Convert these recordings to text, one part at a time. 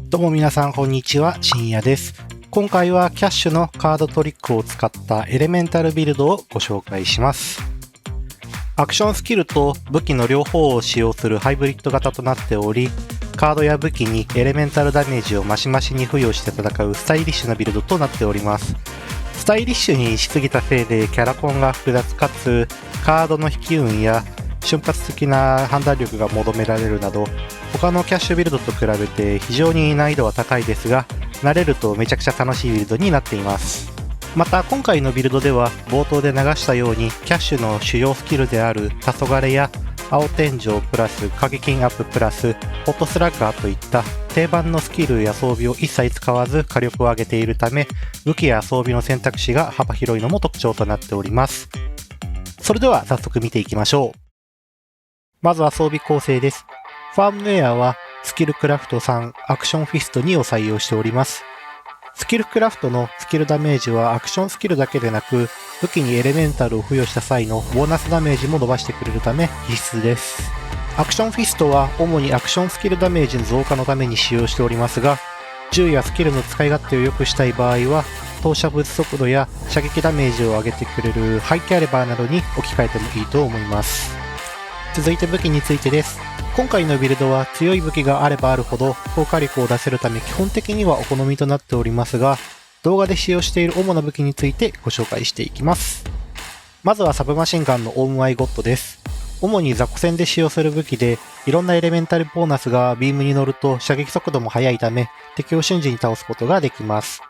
どうも皆さんこんにちは、深夜です。今回はキャッシュのカードトリックを使ったエレメンタルビルドをご紹介します。アクションスキルと武器の両方を使用するハイブリッド型となっており、カードや武器にエレメンタルダメージをマシマシに付与して戦うスタイリッシュなビルドとなっております。スタイリッシュにしすぎたせいでキャラコンが複雑かつカードの引き運や瞬発的な判断力が求められるなど、他のキャッシュビルドと比べて非常に難易度は高いですが、慣れるとめちゃくちゃ楽しいビルドになっています。また今回のビルドでは冒頭で流したようにキャッシュの主要スキルである黄昏や青天井プラス影金アッププラスホットスラッガーといった定番のスキルや装備を一切使わず火力を上げているため、武器や装備の選択肢が幅広いのも特徴となっております。それでは早速見ていきましょう。まずは装備構成です。ファームウェアはスキルクラフト3、アクションフィスト2を採用しております。スキルクラフトのスキルダメージはアクションスキルだけでなく、武器にエレメンタルを付与した際のボーナスダメージも伸ばしてくれるため必須です。アクションフィストは主にアクションスキルダメージの増加のために使用しておりますが、銃やスキルの使い勝手を良くしたい場合は、投射物速度や射撃ダメージを上げてくれるハイキャリバーなどに置き換えてもいいと思います。続いて武器についてです。今回のビルドは強い武器があればあるほど効果力を出せるため基本的にはお好みとなっておりますが、動画で使用している主な武器についてご紹介していきます。まずはサブマシンガンのオウムアイゴッドです。主に雑魚戦で使用する武器で、いろんなエレメンタルボーナスがビームに乗ると射撃速度も速いため敵を瞬時に倒すことができます。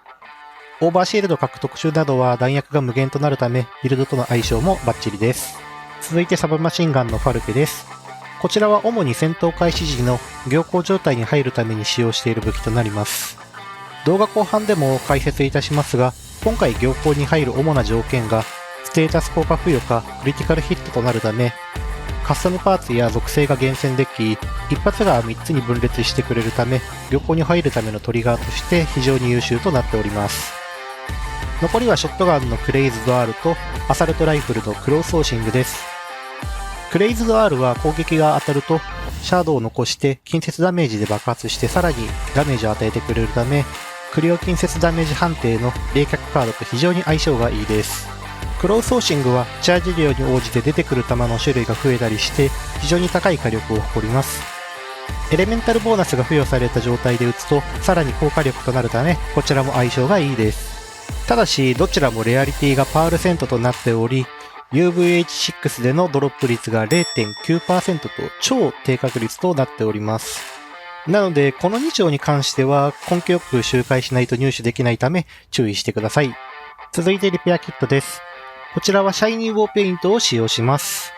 オーバーシールド獲得中などは弾薬が無限となるためビルドとの相性もバッチリです。続いてサブマシンガンのファルケです。こちらは主に戦闘開始時の行幸状態に入るために使用している武器となります。動画後半でも解説いたしますが、今回行幸に入る主な条件がステータス効果付与かクリティカルヒットとなるため、カスタムパーツや属性が厳選でき、一発が3つに分裂してくれるため、行幸に入るためのトリガーとして非常に優秀となっております。残りはショットガンのクレイズド R とアサルトライフルのクローソーシングです。クレイズド R は攻撃が当たるとシャドウを残して近接ダメージで爆発してさらにダメージを与えてくれるため、クリオ近接ダメージ判定の冷却カードと非常に相性がいいです。クローソーシングはチャージ量に応じて出てくる弾の種類が増えたりして非常に高い火力を誇ります。エレメンタルボーナスが付与された状態で撃つとさらに高火力となるため、こちらも相性がいいです。ただしどちらもレアリティがパールセントとなっており、UVH6 でのドロップ率が 0.9% と超低確率となっております。なのでこの2丁に関しては根拠よく周回しないと入手できないため注意してください。続いてリペアキットです。こちらはシャイニーウォーペイントを使用します。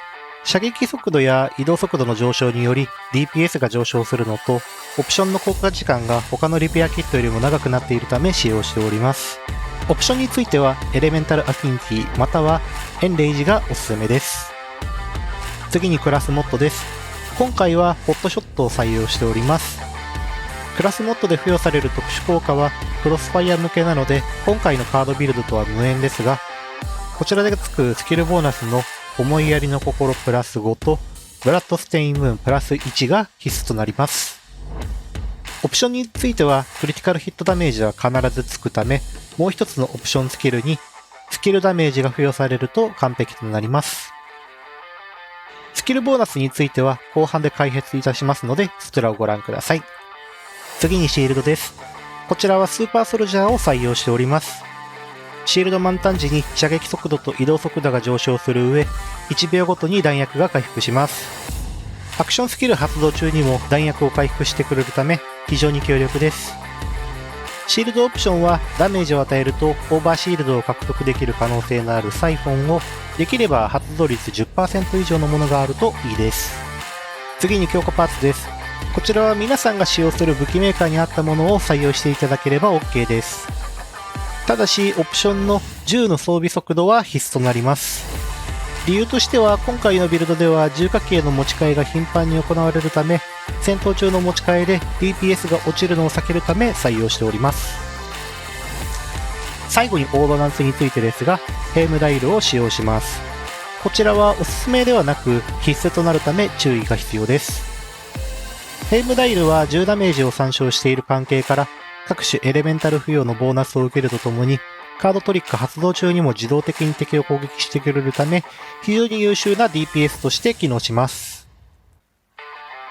射撃速度や移動速度の上昇により DPS が上昇するのと、オプションの効果時間が他のリペアキットよりも長くなっているため使用しております。オプションについてはエレメンタルアフィニティまたはエンレイジがおすすめです。次にクラスモッドです。今回はホットショットを採用しております。クラスモッドで付与される特殊効果はクロスファイヤー向けなので今回のカードビルドとは無縁ですが、こちらでつくスキルボーナスの思いやりの心プラス5とブラッドステインムーンプラス1が必須となります。オプションについてはクリティカルヒットダメージは必ずつくため、もう一つのオプションスキルにスキルダメージが付与されると完璧となります。スキルボーナスについては後半で解説いたしますのでそちらをご覧ください。次にシールドです。こちらはスーパーソルジャーを採用しております。シールド満タン時に射撃速度と移動速度が上昇する上、1秒ごとに弾薬が回復します。アクションスキル発動中にも弾薬を回復してくれるため非常に強力です。シールドオプションはダメージを与えるとオーバーシールドを獲得できる可能性のあるサイフォンをできれば発動率 10% 以上のものがあるといいです。次に強化パーツです。こちらは皆さんが使用する武器メーカーに合ったものを採用していただければ OK です。ただしオプションの銃の装備速度は必須となります。理由としては今回のビルドでは重火器の持ち替えが頻繁に行われるため、戦闘中の持ち替えで DPS が落ちるのを避けるため採用しております。最後にオードナンスについてですが、ヘームダイルを使用します。こちらはおすすめではなく必須となるため注意が必要です。ヘイムダイルは10ダメージを参照している関係から、各種エレメンタル付与のボーナスを受けるとともに、カードトリック発動中にも自動的に敵を攻撃してくれるため、非常に優秀な DPS として機能します。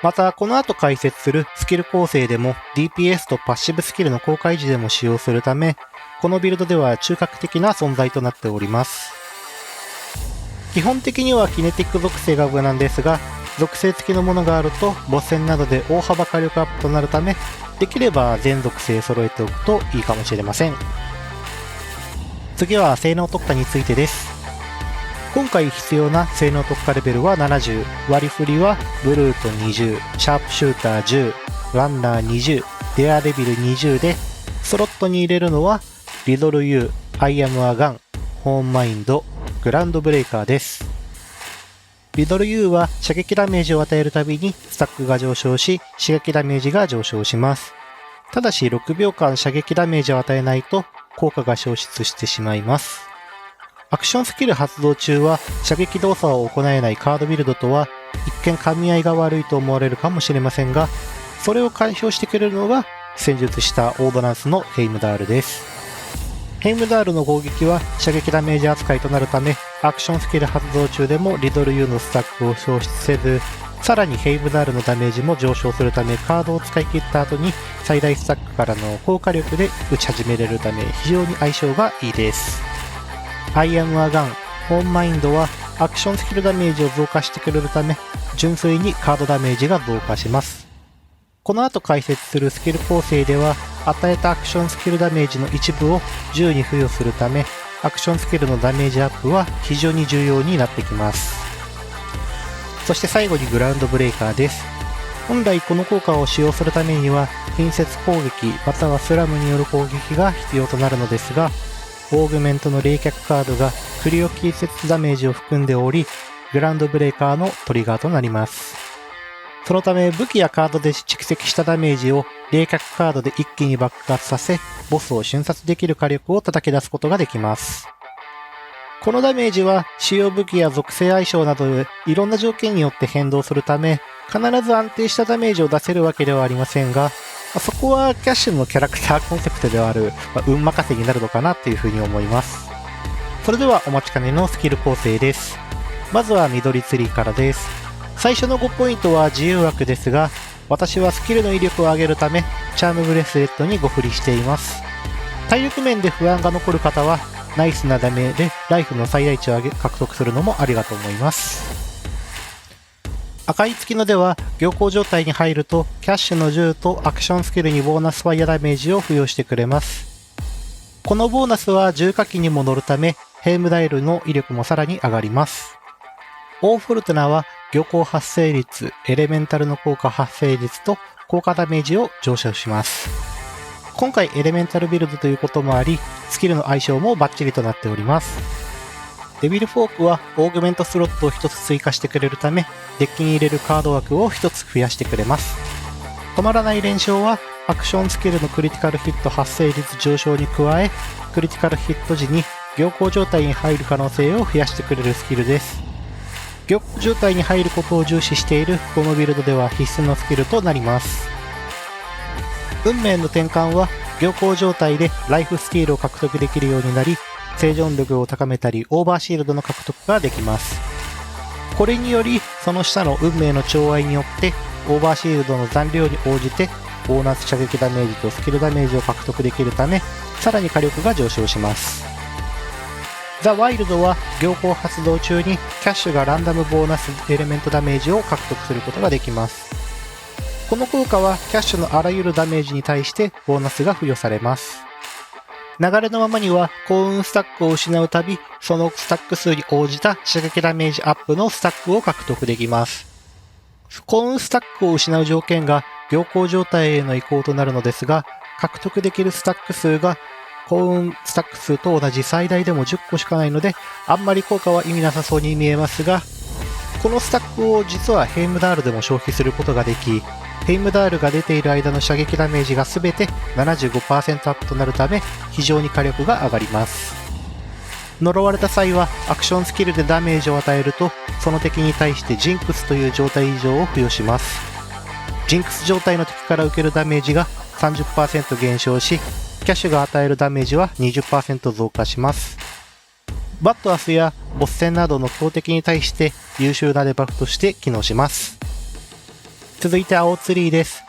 また、この後解説するスキル構成でも DPS とパッシブスキルの公開時でも使用するため、このビルドでは中核的な存在となっております。基本的にはキネティック属性が無難ですが、属性付きのものがあるとボス戦などで大幅火力アップとなるため、できれば全属性揃えておくといいかもしれません。次は性能特化についてです。今回必要な性能特化レベルは70、割り振りはブルート20、シャープシューター10、ランナー20、デアデビル20で、スロットに入れるのはリドル U、アイアムアガン、ホーンマインド、グランドブレイカーです。リドル U は射撃ダメージを与えるたびにスタックが上昇し、刺激ダメージが上昇します。ただし6秒間射撃ダメージを与えないと効果が消失してしまいます。アクションスキル発動中は射撃動作を行えないカードビルドとは一見噛み合いが悪いと思われるかもしれませんが、それを解消してくれるのが戦術したオードナンスのヘイムダールです。ヘイムダールの攻撃は射撃ダメージ扱いとなるため、アクションスキル発動中でもリドル U のスタックを消失せず、さらにヘイムダールのダメージも上昇するため、カードを使い切った後に最大スタックからの効果力で打ち始めれるため、非常に相性がいいです。アイアムアガン、ホーンマインドはアクションスキルダメージを増加してくれるため、純粋にカードダメージが増加します。この後解説するスキル構成では、与えたアクションスキルダメージの一部を銃に付与するため、アクションスキルのダメージアップは非常に重要になってきます。そして最後にグラウンドブレイカーです。本来この効果を使用するためには、近接攻撃またはスラムによる攻撃が必要となるのですが、オーグメントの冷却カードがクリオ近接ダメージを含んでおり、グラウンドブレイカーのトリガーとなります。そのため武器やカードで蓄積したダメージを冷却カードで一気に爆発させ、ボスを瞬殺できる火力を叩き出すことができます。このダメージは主要武器や属性相性などでいろんな条件によって変動するため、必ず安定したダメージを出せるわけではありませんが、そこはキャッシュのキャラクターコンセプトではある運任せになるのかなというふうに思います。それではお待ちかねのスキル構成です。まずは緑ツリーからです。最初の5ポイントは自由枠ですが、私はスキルの威力を上げるため、チャームブレスレットにご振りしています。体力面で不安が残る方は、ナイスなダメでライフの最大値を獲得するのもありがとう思います。赤い月のでは、行幸状態に入ると、キャッシュの銃とアクションスキルにボーナスファイアダメージを付与してくれます。このボーナスは重火器にも乗るため、ヘイムダイルの威力もさらに上がります。オーフォルトナは、行幸発生率、エレメンタルの効果発生率と効果ダメージを上昇します。今回エレメンタルビルドということもあり、スキルの相性もバッチリとなっております。デビルフォークはオーグメントスロットを1つ追加してくれるため、デッキに入れるカード枠を1つ増やしてくれます。止まらない連勝は、アクションスキルのクリティカルヒット発生率上昇に加え、クリティカルヒット時に行幸状態に入る可能性を増やしてくれるスキルです。行幸状態に入ることを重視しているこのビルドでは必須のスキルとなります。運命の転換は行幸状態でライフスティールを獲得できるようになり、生存力を高めたりオーバーシールドの獲得ができます。これによりその下の運命の寵愛によってオーバーシールドの残量に応じてボーナス射撃ダメージとスキルダメージを獲得できるため、さらに火力が上昇します。ザ・ワイルドは行幸発動中にキャッシュがランダムボーナスエレメントダメージを獲得することができます。この効果はキャッシュのあらゆるダメージに対してボーナスが付与されます。流れのままには幸運スタックを失うたび、そのスタック数に応じた射撃ダメージアップのスタックを獲得できます。幸運スタックを失う条件が行幸状態への移行となるのですが、獲得できるスタック数が幸運スタック数と同じ最大でも10個しかないので、あんまり効果は意味なさそうに見えますが、このスタックを実はヘイムダールでも消費することができ、ヘイムダールが出ている間の射撃ダメージが全て 75% アップとなるため、非常に火力が上がります。呪われた際はアクションスキルでダメージを与えると、その敵に対してジンクスという状態異常を付与します。ジンクス状態の敵から受けるダメージが 30% 減少し、キャッシュが与えるダメージは 20% 増加します。バットアスやボス戦などの強敵に対して優秀なデバフとして機能します。続いて青ツリーです。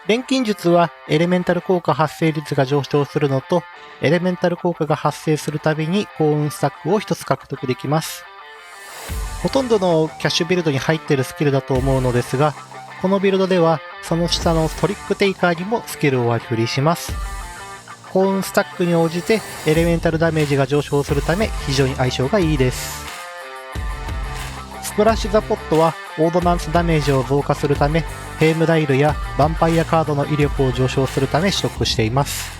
錬金術はエレメンタル効果発生率が上昇するのと、エレメンタル効果が発生するたびに幸運スタックを1つ獲得できます。ほとんどのキャッシュビルドに入っているスキルだと思うのですが、このビルドではその下のトリックテイカーにもスキルを割り振りします。幸運スタックに応じてエレメンタルダメージが上昇するため非常に相性がいいです。スプラッシュザポットはオードナンスダメージを増加するため、ヘイムダイルやヴァンパイアカードの威力を上昇するため取得しています。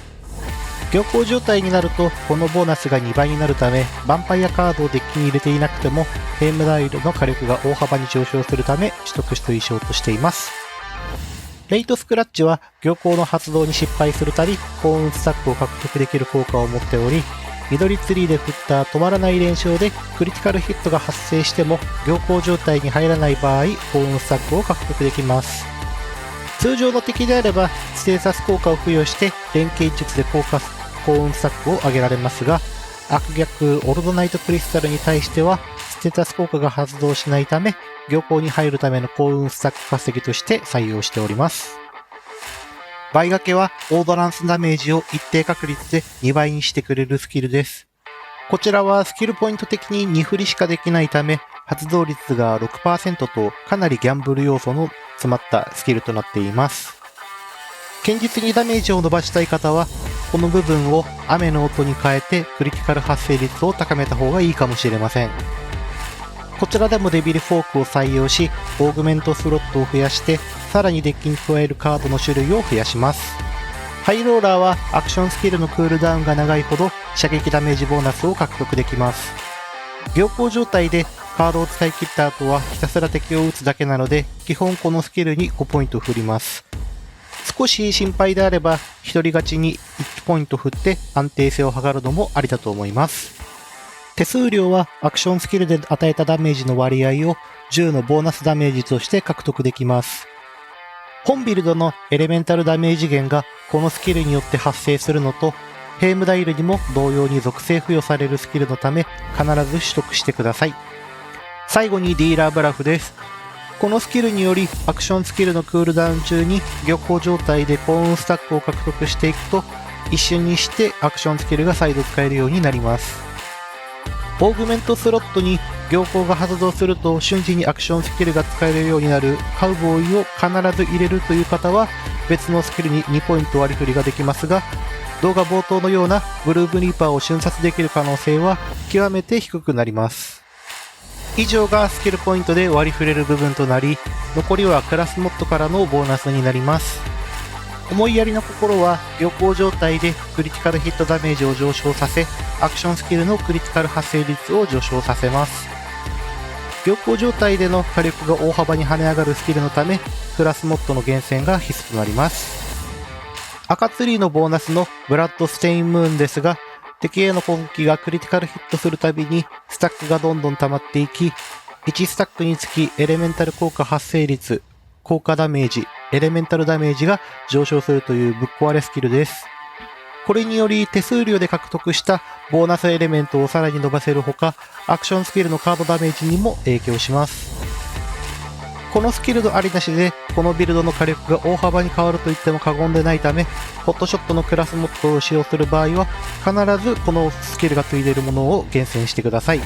行幸状態になるとこのボーナスが2倍になるため、ヴァンパイアカードをデッキに入れていなくてもヘイムダイルの火力が大幅に上昇するため取得推奨としています。レイトスクラッチは行幸の発動に失敗するたび幸運スタックを獲得できる効果を持っており、緑ツリーで振った止まらない連勝でクリティカルヒットが発生しても行幸状態に入らない場合幸運スタックを獲得できます。通常の敵であればステータス効果を付与して連携術で幸運スタックを上げられますが、悪逆オルドナイトクリスタルに対してはステータス効果が発動しないため、行幸に入るための幸運スタック稼ぎとして採用しております。倍掛けはオードナンスダメージを一定確率で2倍にしてくれるスキルです。こちらはスキルポイント的に2振りしかできないため、発動率が 6% とかなりギャンブル要素の詰まったスキルとなっています。堅実にダメージを伸ばしたい方は、この部分を雨の音に変えてクリティカル発生率を高めた方がいいかもしれません。こちらでもデビルフォークを採用し、オーグメントスロットを増やして、さらにデッキに加えるカードの種類を増やします。ハイローラーはアクションスキルのクールダウンが長いほど射撃ダメージボーナスを獲得できます。行幸状態でカードを使い切った後はひたすら敵を撃つだけなので、基本このスキルに5ポイント振ります。少し心配であれば、一人勝ちに1ポイント振って安定性を図るのもありだと思います。手数料はアクションスキルで与えたダメージの割合を10のボーナスダメージとして獲得できます。本ビルドのエレメンタルダメージ源がこのスキルによって発生するのと、ヘイムダイルにも同様に属性付与されるスキルのため必ず取得してください。最後にディーラーブラフです。このスキルによりアクションスキルのクールダウン中に行幸状態で幸運スタックを獲得していくと、一瞬にしてアクションスキルが再度使えるようになります。オーグメントスロットに行幸が発動すると瞬時にアクションスキルが使えるようになるカウボーイを必ず入れるという方は別のスキルに2ポイント割り振りができますが、動画冒頭のようなブルーブリーパーを瞬殺できる可能性は極めて低くなります。以上がスキルポイントで割り振れる部分となり、残りはクラスモッドからのボーナスになります。思いやりの心は行幸状態でクリティカルヒットダメージを上昇させ、アクションスキルのクリティカル発生率を上昇させます。行幸状態での火力が大幅に跳ね上がるスキルのため、クラスモッドの厳選が必須となります。赤ツリーのボーナスのブラッドステインムーンですが、敵への攻撃がクリティカルヒットするたびにスタックがどんどん溜まっていき、1スタックにつきエレメンタル効果発生率、効果ダメージ、エレメンタルダメージが上昇するというぶっ壊れスキルです。これにより手数料で獲得したボーナスエレメントをさらに伸ばせるほか、アクションスキルのカードダメージにも影響します。このスキルのありなしで、このビルドの火力が大幅に変わると言っても過言でないため、ホットショットのクラスモッドを使用する場合は、必ずこのスキルがついているものを厳選してください。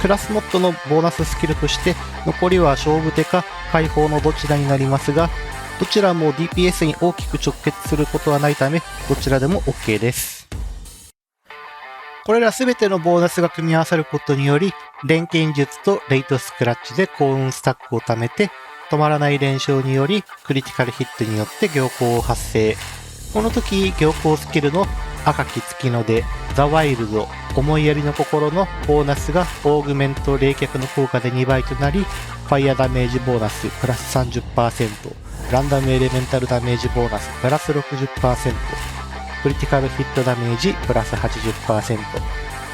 クラスモッドのボーナススキルとして、残りは勝負手か解放のどちらになりますが、どちらも DPS に大きく直結することはないため、どちらでも OK です。これらすべてのボーナスが組み合わさることにより、錬金術とレイトスクラッチで幸運スタックを貯めて、止まらない連勝によりクリティカルヒットによって行幸を発生。この時、行幸スキルの赤き月の出、ザワイルド、思いやりの心のボーナスがオーグメント冷却の効果で2倍となり、ファイアダメージボーナスプラス 30%、ランダムエレメンタルダメージボーナスプラス 60%、クリティカルヒットダメージプラス 80%、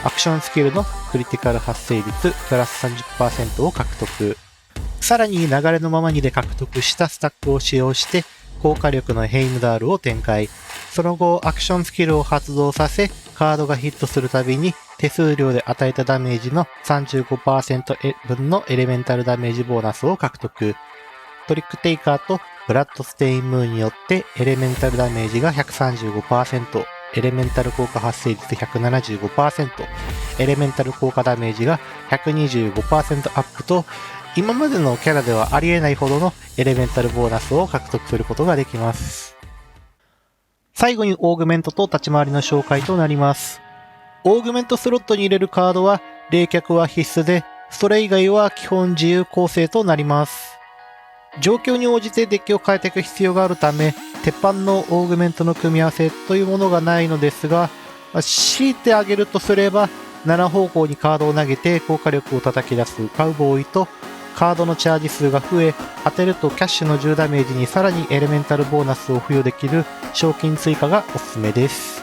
アクションスキルのクリティカル発生率プラス 30% を獲得。さらに流れのままにで獲得したスタックを使用して高火力のヘイムダールを展開。その後アクションスキルを発動させ、カードがヒットするたびに手数料で与えたダメージの 35% 分のエレメンタルダメージボーナスを獲得。トリックテイカーとブラッドステインムーンによってエレメンタルダメージが 135%、エレメンタル効果発生率 175%、エレメンタル効果ダメージが 125% アップと、今までのキャラではありえないほどのエレメンタルボーナスを獲得することができます。最後にオーグメントと立ち回りの紹介となります。オーグメントスロットに入れるカードは冷却は必須で、それ以外は基本自由構成となります。状況に応じてデッキを変えていく必要があるため、鉄板のオーグメントの組み合わせというものがないのですが、強いてあげるとすれば、7方向にカードを投げて効果力を叩き出すカウボーイと、カードのチャージ数が増え、当てるとキャッシュの10ダメージにさらにエレメンタルボーナスを付与できる賞金追加がおすすめです。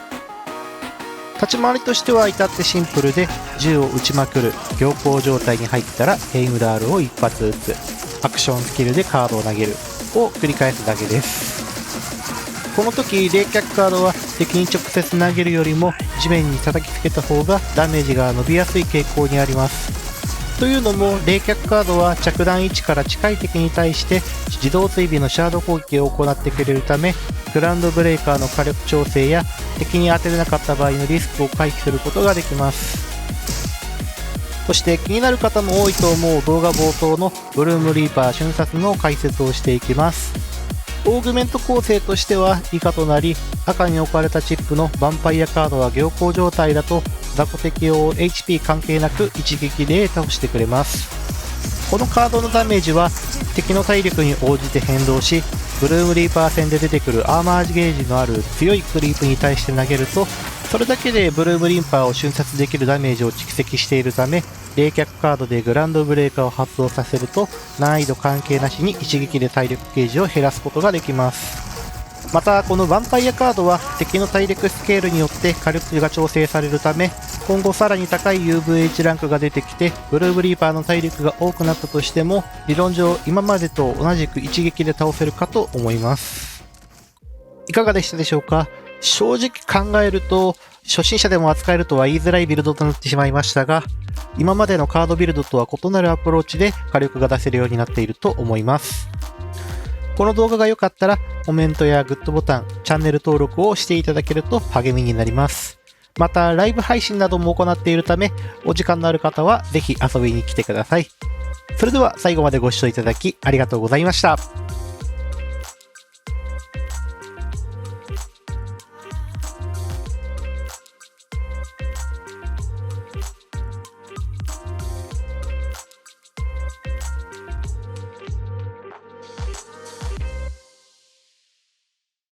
立ち回りとしては至ってシンプルで、銃を撃ちまくる、強行状態に入ったらヘイムダールを一発撃つ、アクションスキルでカードを投げるを繰り返すだけです。この時冷却カードは敵に直接投げるよりも地面に叩きつけた方がダメージが伸びやすい傾向にあります。というのも冷却カードは着弾位置から近い敵に対して自動追尾のシャード攻撃を行ってくれるため、グラウンドブレーカーの火力調整や敵に当てれなかった場合のリスクを回避することができます。そして気になる方も多いと思う動画冒頭のブルームリーパー瞬殺の解説をしていきます。オーグメント構成としては以下となり、赤に置かれたチップのヴァンパイアカードは行幸状態だと雑魚敵を HP 関係なく一撃で倒してくれます。このカードのダメージは敵の体力に応じて変動し、ブルームリーパー戦で出てくるアーマーゲージのある強いクリープに対して投げると、それだけでブルームリーパーを瞬殺できるダメージを蓄積しているため、冷却カードでグランドブレーカーを発動させると難易度関係なしに一撃で体力ゲージを減らすことができます。またこのヴァンパイアカードは敵の体力スケールによって火力が調整されるため、今後さらに高い UVH ランクが出てきてブルームリーパーの体力が多くなったとしても、理論上今までと同じく一撃で倒せるかと思います。いかがでしたでしょうか。正直考えると初心者でも扱えるとは言いづらいビルドとなってしまいましたが、今までのカードビルドとは異なるアプローチで火力が出せるようになっていると思います。この動画が良かったらコメントやグッドボタン、チャンネル登録をしていただけると励みになります。またライブ配信なども行っているため、お時間のある方はぜひ遊びに来てください。それでは最後までご視聴いただきありがとうございました。